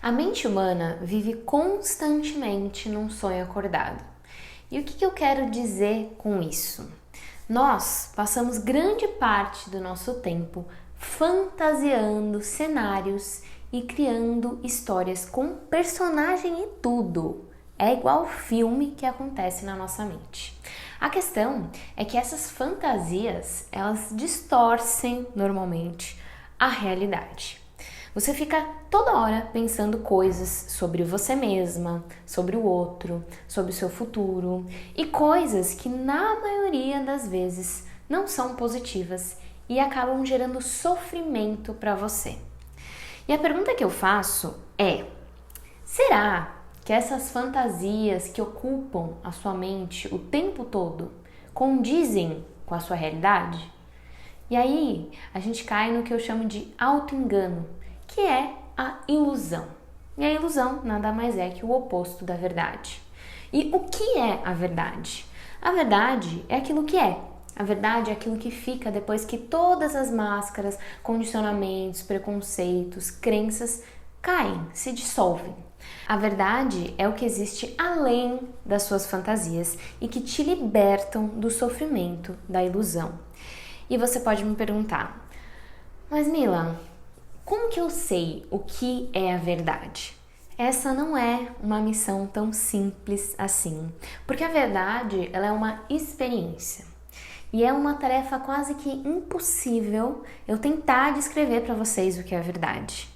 A mente humana vive constantemente num sonho acordado. E o que eu quero dizer com isso? Nós passamos grande parte do nosso tempo fantasiando cenários e criando histórias com personagem e tudo. É igual filme que acontece na nossa mente. A questão é que essas fantasias, elas distorcem normalmente a realidade. Você fica toda hora pensando coisas sobre você mesma, sobre o outro, sobre o seu futuro e coisas que na maioria das vezes não são positivas e acabam gerando sofrimento para você. E a pergunta que eu faço é: será que essas fantasias que ocupam a sua mente o tempo todo condizem com a sua realidade? E aí a gente cai no que eu chamo de auto-engano, que é a ilusão. E a ilusão nada mais é que o oposto da verdade. E o que é a verdade? A verdade é aquilo que é. A verdade é aquilo que fica depois que todas as máscaras, condicionamentos, preconceitos, crenças caem, se dissolvem. A verdade é o que existe além das suas fantasias e que te libertam do sofrimento, da ilusão. E você pode me perguntar: mas Mila, como que eu sei o que é a verdade? Essa não é uma missão tão simples assim, porque a verdade ela é uma experiência. E é uma tarefa quase que impossível eu tentar descrever para vocês o que é a verdade.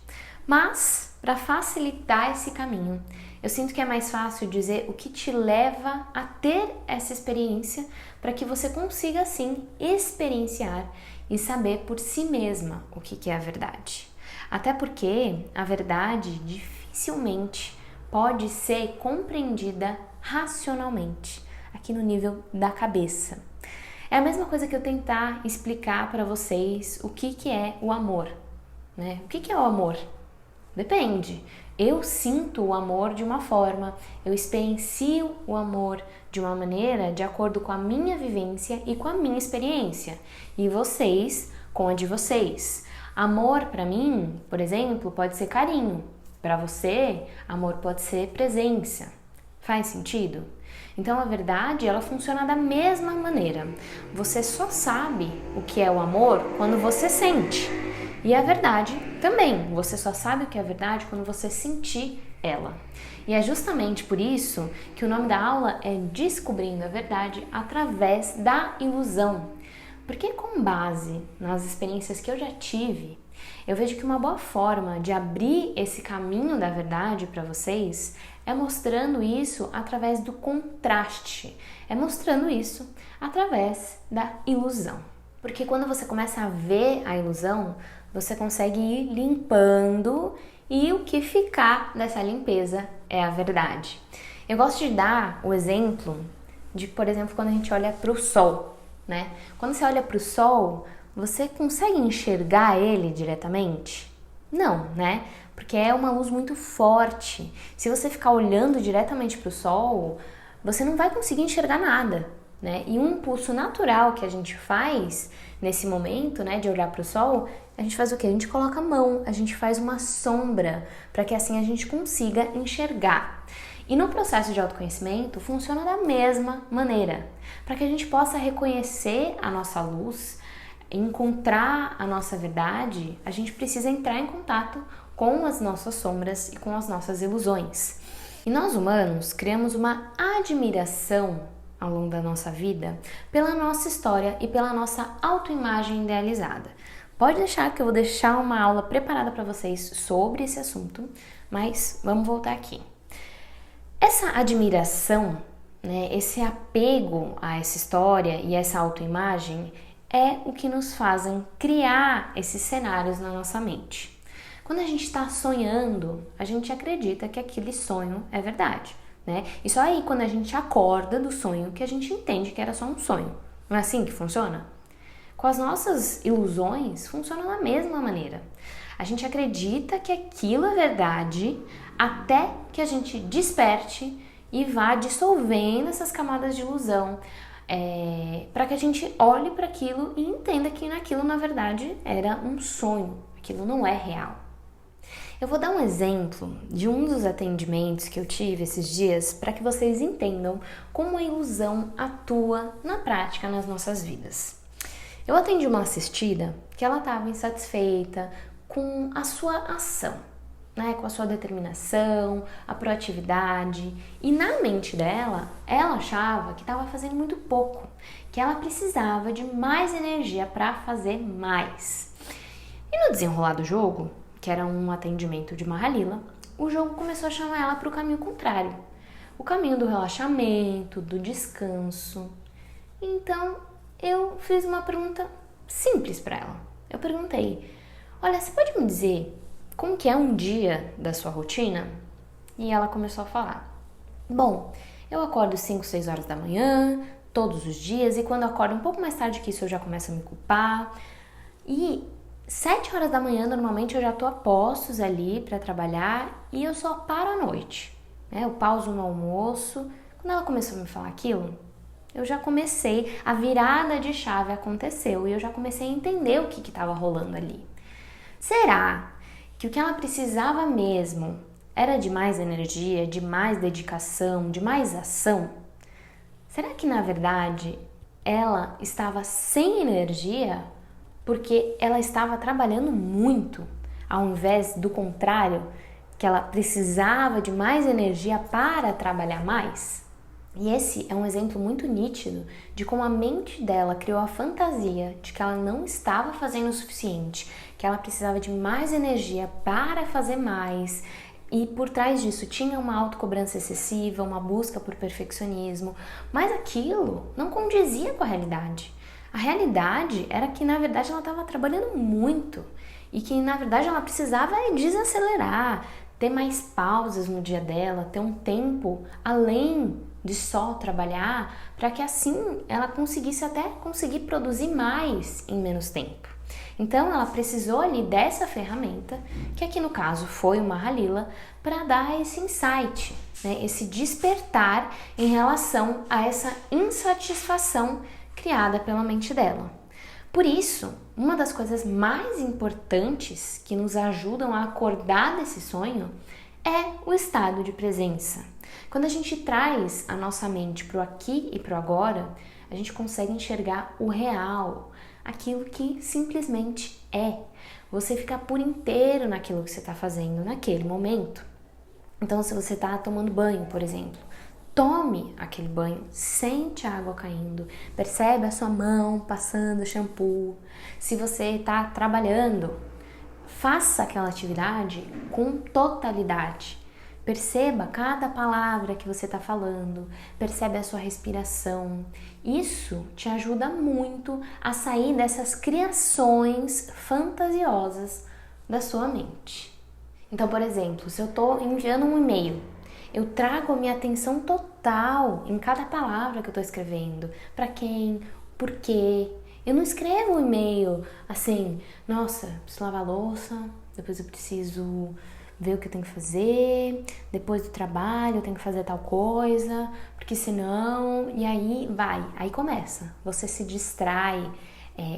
Mas, para facilitar esse caminho, eu sinto que é mais fácil dizer o que te leva a ter essa experiência para que você consiga, assim, experienciar e saber por si mesma o que é a verdade. Até porque a verdade dificilmente pode ser compreendida racionalmente, aqui no nível da cabeça. É a mesma coisa que eu tentar explicar para vocês o que é o amor, né? O que é o amor? Depende. Eu sinto o amor de uma forma, eu experiencio o amor de uma maneira de acordo com a minha vivência e com a minha experiência. E vocês, com a de vocês. Amor para mim, por exemplo, pode ser carinho. Para você, amor pode ser presença. Faz sentido? Então a verdade, ela funciona da mesma maneira. Você só sabe o que é o amor quando você sente. E a verdade também, você só sabe o que é a verdade quando você sentir ela. E é justamente por isso que o nome da aula é Descobrindo a Verdade através da Ilusão. Porque com base nas experiências que eu já tive, eu vejo que uma boa forma de abrir esse caminho da verdade para vocês é mostrando isso através do contraste, é mostrando isso através da ilusão. Porque quando você começa a ver a ilusão, você consegue ir limpando e o que ficar dessa limpeza é a verdade. Eu gosto de dar o exemplo de, por exemplo, quando a gente olha para o sol, né? Quando você olha para o sol, você consegue enxergar ele diretamente? Não, né? Porque é uma luz muito forte. Se você ficar olhando diretamente para o sol, você não vai conseguir enxergar nada, né? E um impulso natural que a gente faz nesse momento, né, de olhar para o sol, a gente faz o quê? A gente coloca a mão, a gente faz uma sombra para que assim a gente consiga enxergar. E no processo de autoconhecimento funciona da mesma maneira. Para que a gente possa reconhecer a nossa luz, encontrar a nossa verdade, a gente precisa entrar em contato com as nossas sombras e com as nossas ilusões. E nós humanos criamos uma admiração ao longo da nossa vida pela nossa história e pela nossa autoimagem idealizada. Pode deixar que eu vou deixar uma aula preparada para vocês sobre esse assunto, mas vamos voltar aqui. Essa admiração, né, esse apego a essa história e essa autoimagem é o que nos fazem criar esses cenários na nossa mente. Quando a gente está sonhando, a gente acredita que aquele sonho é verdade, né? E só aí, quando a gente acorda do sonho, que a gente entende que era só um sonho. Não é assim que funciona? Com as nossas ilusões, funciona da mesma maneira. A gente acredita que aquilo é verdade até que a gente desperte e vá dissolvendo essas camadas de ilusão, para que a gente olhe para aquilo e entenda que naquilo, na verdade, era um sonho. Aquilo não é real. Eu vou dar um exemplo de um dos atendimentos que eu tive esses dias para que vocês entendam como a ilusão atua na prática nas nossas vidas. Eu atendi uma assistida que ela estava insatisfeita com a sua ação, né, com a sua determinação, a proatividade, e na mente dela, ela achava que estava fazendo muito pouco, que ela precisava de mais energia para fazer mais. E no desenrolar do jogo, que era um atendimento de Mahalila, o jogo começou a chamar ela para o caminho contrário, o caminho do relaxamento, do descanso. Então eu fiz uma pergunta simples para ela. Eu perguntei: olha, você pode me dizer como que é um dia da sua rotina? E ela começou a falar: bom, eu acordo 5, 6 horas da manhã, todos os dias, e quando eu acordo um pouco mais tarde que isso eu já começo a me culpar. E 7 horas da manhã, normalmente, eu já tô a postos ali para trabalhar e eu só paro à noite, né? Eu pauso no almoço. Quando ela começou a me falar aquilo, eu já comecei, a virada de chave aconteceu e eu já comecei a entender o que estava rolando ali. Será que o que ela precisava mesmo era de mais energia, de mais dedicação, de mais ação? Será que, na verdade, ela estava sem energia porque ela estava trabalhando muito, ao invés do contrário, que ela precisava de mais energia para trabalhar mais? E esse é um exemplo muito nítido de como a mente dela criou a fantasia de que ela não estava fazendo o suficiente, que ela precisava de mais energia para fazer mais. E por trás disso tinha uma autocobrança excessiva, uma busca por perfeccionismo, mas aquilo não condizia com a realidade. A realidade era que, na verdade, ela estava trabalhando muito e que, na verdade, ela precisava desacelerar, ter mais pausas no dia dela, ter um tempo além de só trabalhar, para que assim ela conseguisse até conseguir produzir mais em menos tempo. Então ela precisou ali dessa ferramenta, que aqui no caso foi uma Mahalila, para dar esse insight, né, esse despertar em relação a essa insatisfação criada pela mente dela. Por isso, uma das coisas mais importantes que nos ajudam a acordar desse sonho é o estado de presença. Quando a gente traz a nossa mente para o aqui e para o agora, a gente consegue enxergar o real, aquilo que simplesmente é. Você fica por inteiro naquilo que você está fazendo naquele momento. Então, se você está tomando banho, por exemplo, tome aquele banho, sente a água caindo, percebe a sua mão passando shampoo. Se você está trabalhando, faça aquela atividade com totalidade. Perceba cada palavra que você está falando, percebe a sua respiração. Isso te ajuda muito a sair dessas criações fantasiosas da sua mente. Então, por exemplo, se eu estou enviando um e-mail, eu trago a minha atenção total em cada palavra que eu estou escrevendo. Para quem, por quê. Eu não escrevo um e-mail assim: nossa, preciso lavar a louça, depois eu preciso ver o que eu tenho que fazer, depois do trabalho eu tenho que fazer tal coisa, porque senão... E aí aí começa, você se distrai,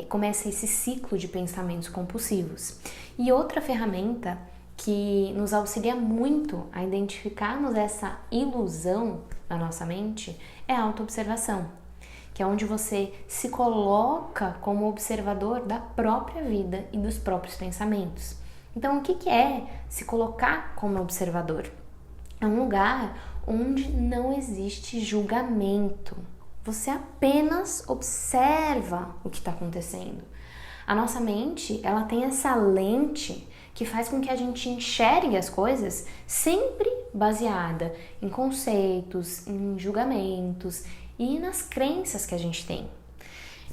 começa esse ciclo de pensamentos compulsivos. E outra ferramenta que nos auxilia muito a identificarmos essa ilusão na nossa mente é a autoobservação, que é onde você se coloca como observador da própria vida e dos próprios pensamentos. Então, o que é se colocar como observador? É um lugar onde não existe julgamento. Você apenas observa o que está acontecendo. A nossa mente, ela tem essa lente que faz com que a gente enxergue as coisas sempre baseada em conceitos, em julgamentos e nas crenças que a gente tem.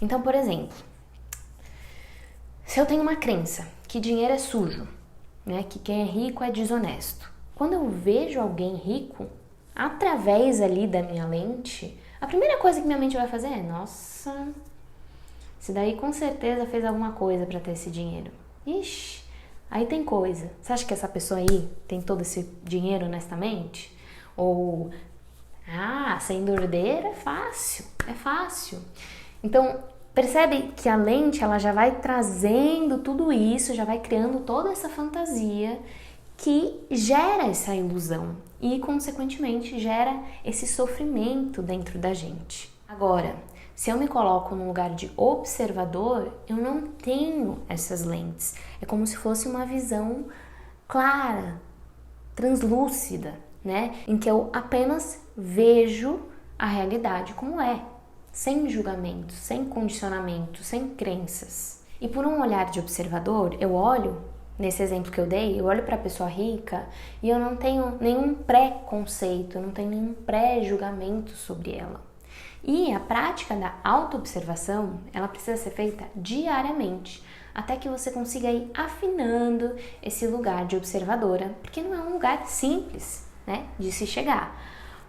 Então, por exemplo, se eu tenho uma crença que dinheiro é sujo, né, que quem é rico é desonesto. Quando eu vejo alguém rico, através ali da minha lente, a primeira coisa que minha mente vai fazer é: nossa, esse daí com certeza fez alguma coisa para ter esse dinheiro. Ixi, aí tem coisa. Você acha que essa pessoa aí tem todo esse dinheiro honestamente? Ou, sendo herdeira é fácil, é fácil. Então, percebe que a lente ela já vai trazendo tudo isso, já vai criando toda essa fantasia que gera essa ilusão e, consequentemente, gera esse sofrimento dentro da gente. Agora, se eu me coloco no lugar de observador, eu não tenho essas lentes. É como se fosse uma visão clara, translúcida, né? Em que eu apenas vejo a realidade como é, sem julgamento, sem condicionamento, sem crenças. E por um olhar de observador, eu olho, nesse exemplo que eu dei, eu olho para a pessoa rica e eu não tenho nenhum pré-conceito, eu não tenho nenhum pré-julgamento sobre ela. E a prática da autoobservação, ela precisa ser feita diariamente, até que você consiga ir afinando esse lugar de observadora, porque não é um lugar simples, né, de se chegar.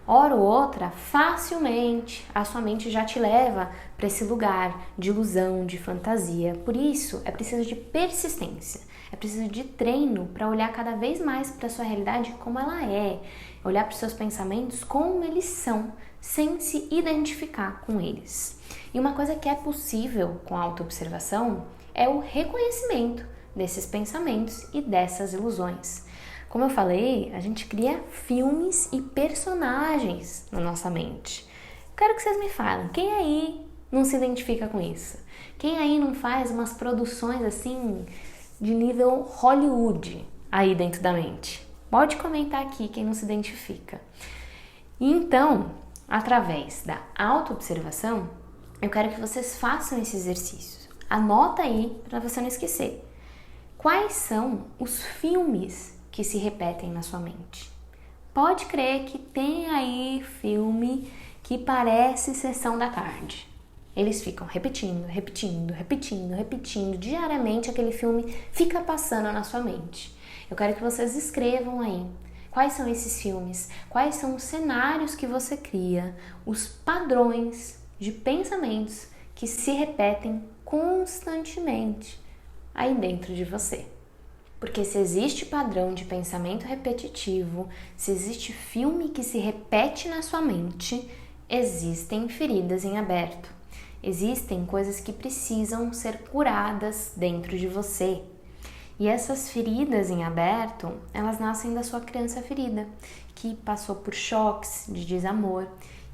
Hora ou outra, facilmente, a sua mente já te leva para esse lugar de ilusão, de fantasia. Por isso, é preciso de persistência, é preciso de treino para olhar cada vez mais para a sua realidade como ela é, olhar para os seus pensamentos como eles são, sem se identificar com eles. E uma coisa que é possível com a autoobservação é o reconhecimento desses pensamentos e dessas ilusões. Como eu falei, a gente cria filmes e personagens na nossa mente. Quero que vocês me falem, quem aí não se identifica com isso? Quem aí não faz umas produções assim de nível Hollywood aí dentro da mente? Pode comentar aqui quem não se identifica. Então, através da autoobservação, eu quero que vocês façam esse exercício. Anota aí para você não esquecer. Quais são os filmes que se repetem na sua mente? Pode crer que tem aí filme que parece sessão da tarde. Eles ficam repetindo diariamente, aquele filme fica passando na sua mente. Eu quero que vocês escrevam aí. Quais são esses filmes? Quais são os cenários que você cria? Os padrões de pensamentos que se repetem constantemente aí dentro de você. Porque se existe padrão de pensamento repetitivo, se existe filme que se repete na sua mente, existem feridas em aberto. Existem coisas que precisam ser curadas dentro de você. E essas feridas em aberto, elas nascem da sua criança ferida, que passou por choques de desamor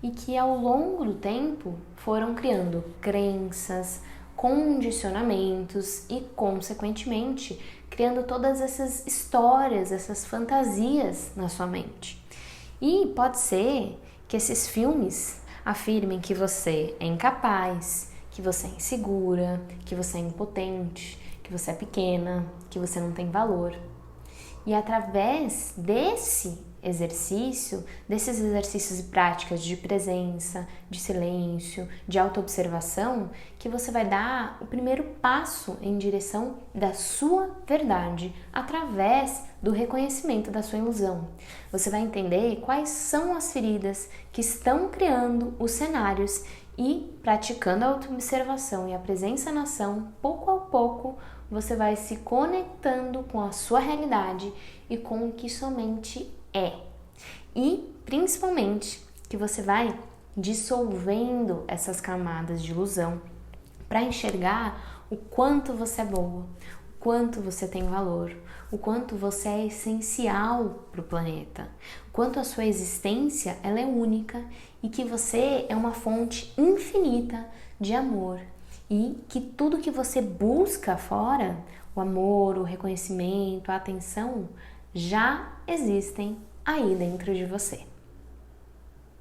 e que ao longo do tempo foram criando crenças, condicionamentos e, consequentemente, criando todas essas histórias, essas fantasias na sua mente. E pode ser que esses filmes afirmem que você é incapaz, que você é insegura, que você é impotente, que você é pequena, que você não tem valor. E através desses exercícios e práticas de presença, de silêncio, de autoobservação, que você vai dar o primeiro passo em direção da sua verdade, através do reconhecimento da sua ilusão. Você vai entender quais são as feridas que estão criando os cenários e, praticando a autoobservação e a presença na ação, pouco a pouco, você vai se conectando com a sua realidade e com o que somente é. E, principalmente, que você vai dissolvendo essas camadas de ilusão para enxergar o quanto você é boa, o quanto você tem valor, o quanto você é essencial para o planeta, o quanto a sua existência ela é única e que você é uma fonte infinita de amor. E que tudo que você busca fora, o amor, o reconhecimento, a atenção, já existem aí dentro de você.